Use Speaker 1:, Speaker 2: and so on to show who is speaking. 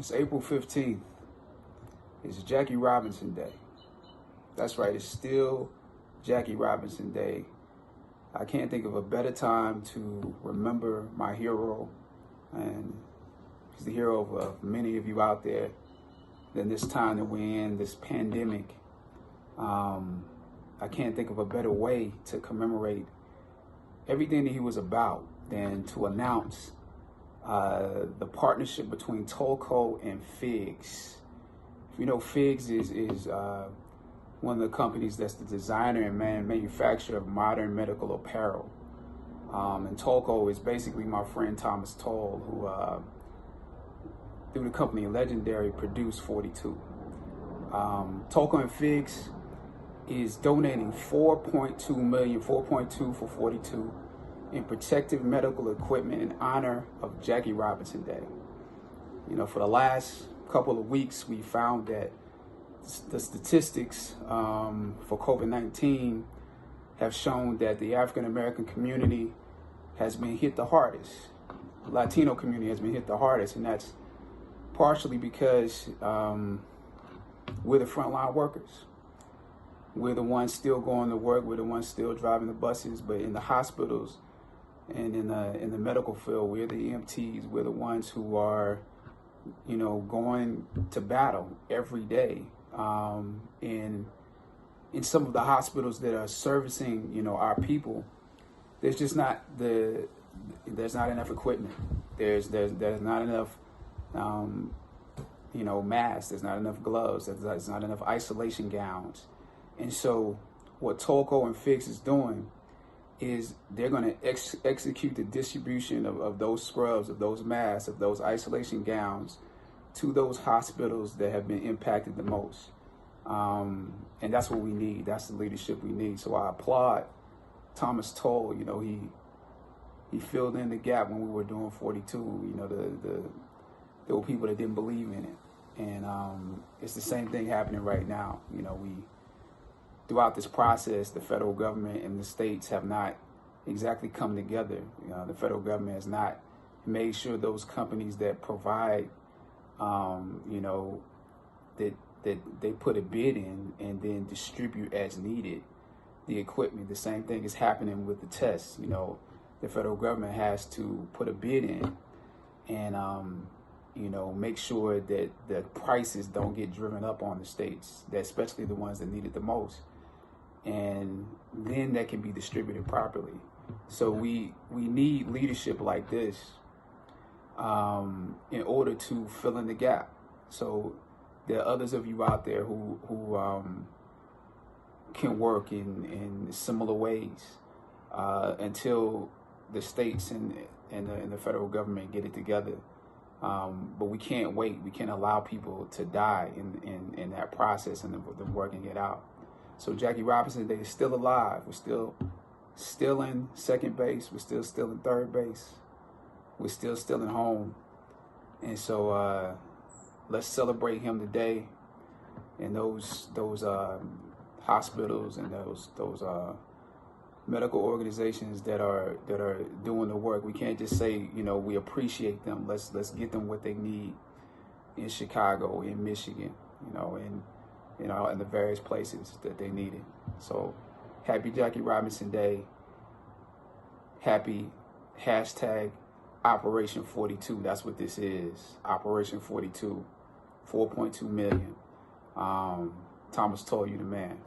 Speaker 1: It's April 15th. It's Jackie Robinson Day. That's right, it's still Jackie Robinson Day. I can't think of a better time to remember my hero, and he's the hero of many of you out there, than this time that we're in, this pandemic. I can't think of a better way to commemorate everything that he was about than to announce the partnership between Tolco and Figs. If you know, Figs is one of the companies that's the designer and manufacturer of modern medical apparel. And Tolco is basically my friend Thomas Toll, who through the company Legendary produced 42. Tolco and Figs is donating 4.2 million, 4.2 for 42 in protective medical equipment in honor of Jackie Robinson Day. You know, for the last couple of weeks, we found that the statistics for COVID-19 have shown that the African American community has been hit the hardest. The Latino community has been hit the hardest, and that's partially because we're the frontline workers. We're the ones still going to work. We're the ones still driving the buses. But in the hospitals and in the medical field, we're the EMTs. We're the ones who are, you know, going to battle every day. In some of the hospitals that are servicing, you know, our people, there's just not there's not enough equipment. There's not enough, you know, masks. There's not enough gloves. There's not enough isolation gowns. And so what Tolco and Figs is doing is they're going to execute the distribution of those scrubs, of those masks, of those isolation gowns to those hospitals that have been impacted the most. And that's what we need. That's the leadership we need. So I applaud Thomas Toll. You know, he filled in the gap when we were doing 42. You know, there were people that didn't believe in it. And it's the same thing happening right now. You know, throughout this process, the federal government and the states have not exactly come together. You know, the federal government has not made sure those companies that provide, you know, that they put a bid in and then distribute as needed the equipment. The same thing is happening with the tests. You know, the federal government has to put a bid in and, you know, make sure that the prices don't get driven up on the states, especially the ones that need it the most. And then that can be distributed properly. So we need leadership like this in order to fill in the gap. So there are others of you out there who can work in similar ways until the states and the federal government get it together. But we can't wait. We can't allow people to die in that process and them working it out. So Jackie Robinson Day is still alive. We're still in second base. We're still in third base. We're still in home. And so let's celebrate him today. And those hospitals and those medical organizations that are doing the work. We can't just say, you know, we appreciate them. Let's get them what they need in Chicago, in Michigan, you know, in the various places that they need it. So happy Jackie Robinson Day. Happy hashtag Operation 42. That's what this is. Operation 42. 4.2 million. Thomas Toll, you the man.